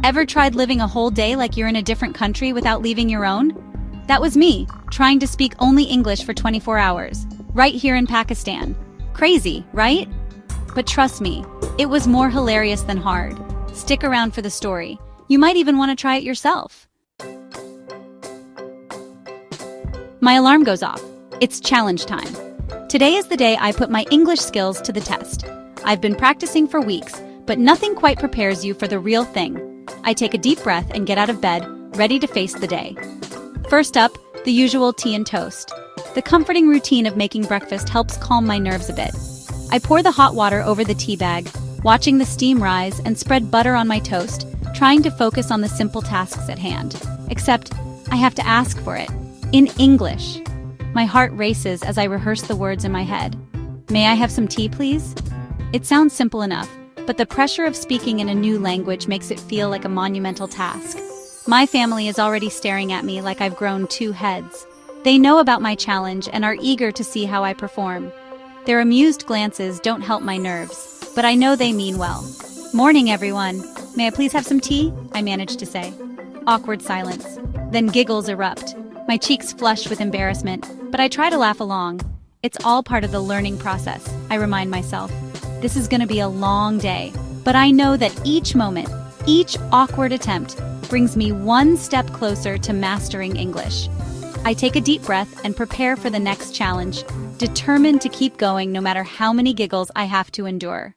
Ever tried living a whole day like you're in a different country without leaving your own? That was me, trying to speak only English for 24 hours, right here in Pakistan. Crazy, right? But trust me, it was more hilarious than hard. Stick around for the story. You might even want to try it yourself. My alarm goes off. It's challenge time. Today is the day I put my English skills to the test. I've been practicing for weeks, but nothing quite prepares you for the real thing. I take a deep breath and get out of bed, ready to face the day. First up, the usual tea and toast. The comforting routine of making breakfast helps calm my nerves a bit. I pour the hot water over the tea bag, watching the steam rise, and spread butter on my toast, trying to focus on the simple tasks at hand. Except, I have to ask for it. In English. My heart races as I rehearse the words in my head. May I have some tea, please? It sounds simple enough, but the pressure of speaking in a new language makes it feel like a monumental task. My family is already staring at me like I've grown 2 heads. They know about my challenge and are eager to see how I perform. Their amused glances don't help my nerves, but I know they mean well. Morning, everyone. May I please have some tea? I manage to say. Awkward silence. Then giggles erupt. My cheeks flush with embarrassment, but I try to laugh along. It's all part of the learning process, I remind myself. This is going to be a long day, but I know that each moment, each awkward attempt, brings me one step closer to mastering English. I take a deep breath and prepare for the next challenge, determined to keep going no matter how many giggles I have to endure.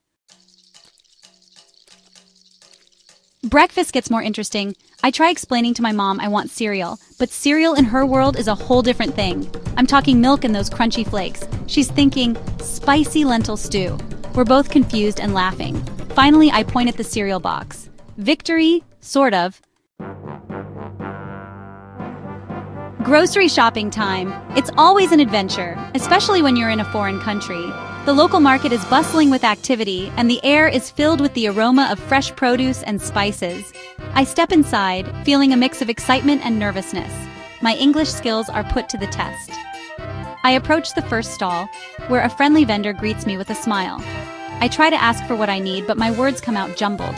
Breakfast gets more interesting. I try explaining to my mom I want cereal, but cereal in her world is a whole different thing. I'm talking milk and those crunchy flakes. She's thinking, spicy lentil stew. We're both confused and laughing. Finally, I point at the cereal box. Victory, sort of. Grocery shopping time. It's always an adventure, especially when you're in a foreign country. The local market is bustling with activity, and the air is filled with the aroma of fresh produce and spices. I step inside, feeling a mix of excitement and nervousness. My English skills are put to the test. I approach the first stall, where a friendly vendor greets me with a smile. I try to ask for what I need, but my words come out jumbled.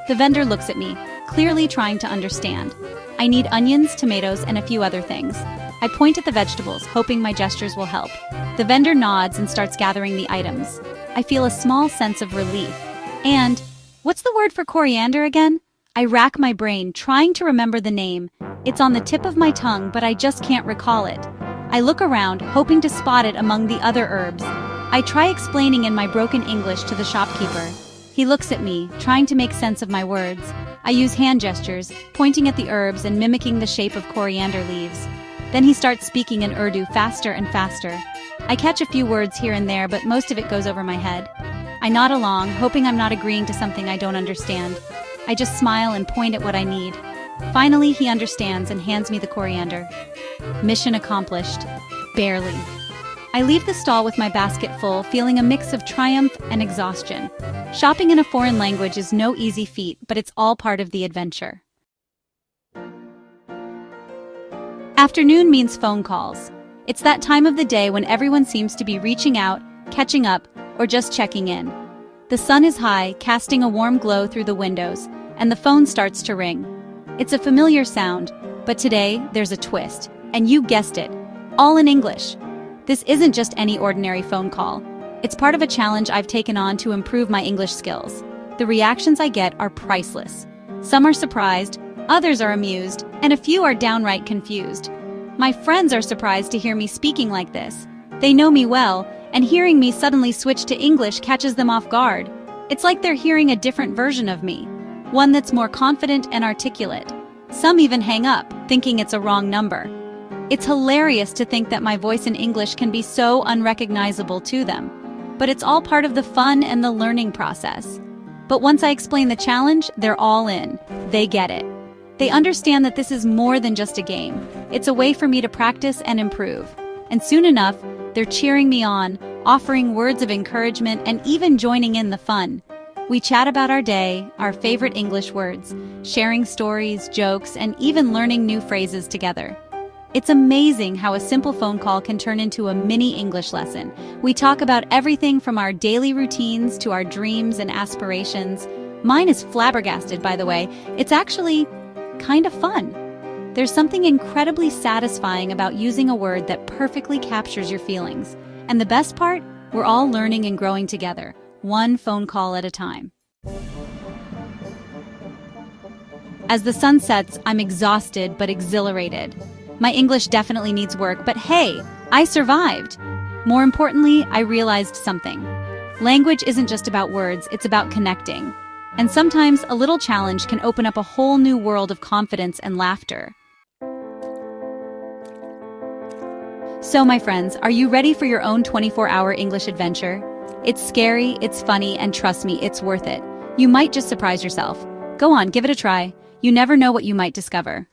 The vendor looks at me, clearly trying to understand. I need onions, tomatoes, and a few other things. I point at the vegetables, hoping my gestures will help. The vendor nods and starts gathering the items. I feel a small sense of relief. And, what's the word for coriander again? I rack my brain, trying to remember the name. It's on the tip of my tongue, but I just can't recall it. I look around, hoping to spot it among the other herbs. I try explaining in my broken English to the shopkeeper. He looks at me, trying to make sense of my words. I use hand gestures, pointing at the herbs and mimicking the shape of coriander leaves. Then he starts speaking in Urdu faster and faster. I catch a few words here and there, but most of it goes over my head. I nod along, hoping I'm not agreeing to something I don't understand. I just smile and point at what I need. Finally, he understands and hands me the coriander. Mission accomplished. Barely. I leave the stall with my basket full, feeling a mix of triumph and exhaustion. Shopping in a foreign language is no easy feat, but it's all part of the adventure. Afternoon means phone calls. It's that time of the day when everyone seems to be reaching out, catching up, or just checking in. The sun is high, casting a warm glow through the windows, and the phone starts to ring. It's a familiar sound, but today there's a twist, and you guessed it, all in English. This isn't just any ordinary phone call. It's part of a challenge I've taken on to improve my English skills. The reactions I get are priceless. Some are surprised, others are amused, and a few are downright confused. My friends are surprised to hear me speaking like this. They know me well, and hearing me suddenly switch to English catches them off guard. It's like they're hearing a different version of me, one that's more confident and articulate. Some even hang up, thinking it's a wrong number. It's hilarious to think that my voice in English can be so unrecognizable to them. But it's all part of the fun and the learning process. But once I explain the challenge, they're all in. They get it. They understand that this is more than just a game. It's a way for me to practice and improve. And soon enough, they're cheering me on, offering words of encouragement, and even joining in the fun. We chat about our day, our favorite English words, sharing stories, jokes, and even learning new phrases together. It's amazing how a simple phone call can turn into a mini English lesson. We talk about everything from our daily routines to our dreams and aspirations. Mine is flabbergasted, by the way. It's actually kind of fun. There's something incredibly satisfying about using a word that perfectly captures your feelings. And the best part? We're all learning and growing together, one phone call at a time. As the sun sets, I'm exhausted but exhilarated. My English definitely needs work, but hey, I survived. More importantly, I realized something. Language isn't just about words, it's about connecting. And sometimes a little challenge can open up a whole new world of confidence and laughter. So, my friends, are you ready for your own 24-hour English adventure? It's scary, it's funny, and trust me, it's worth it. You might just surprise yourself. Go on, give it a try. You never know what you might discover.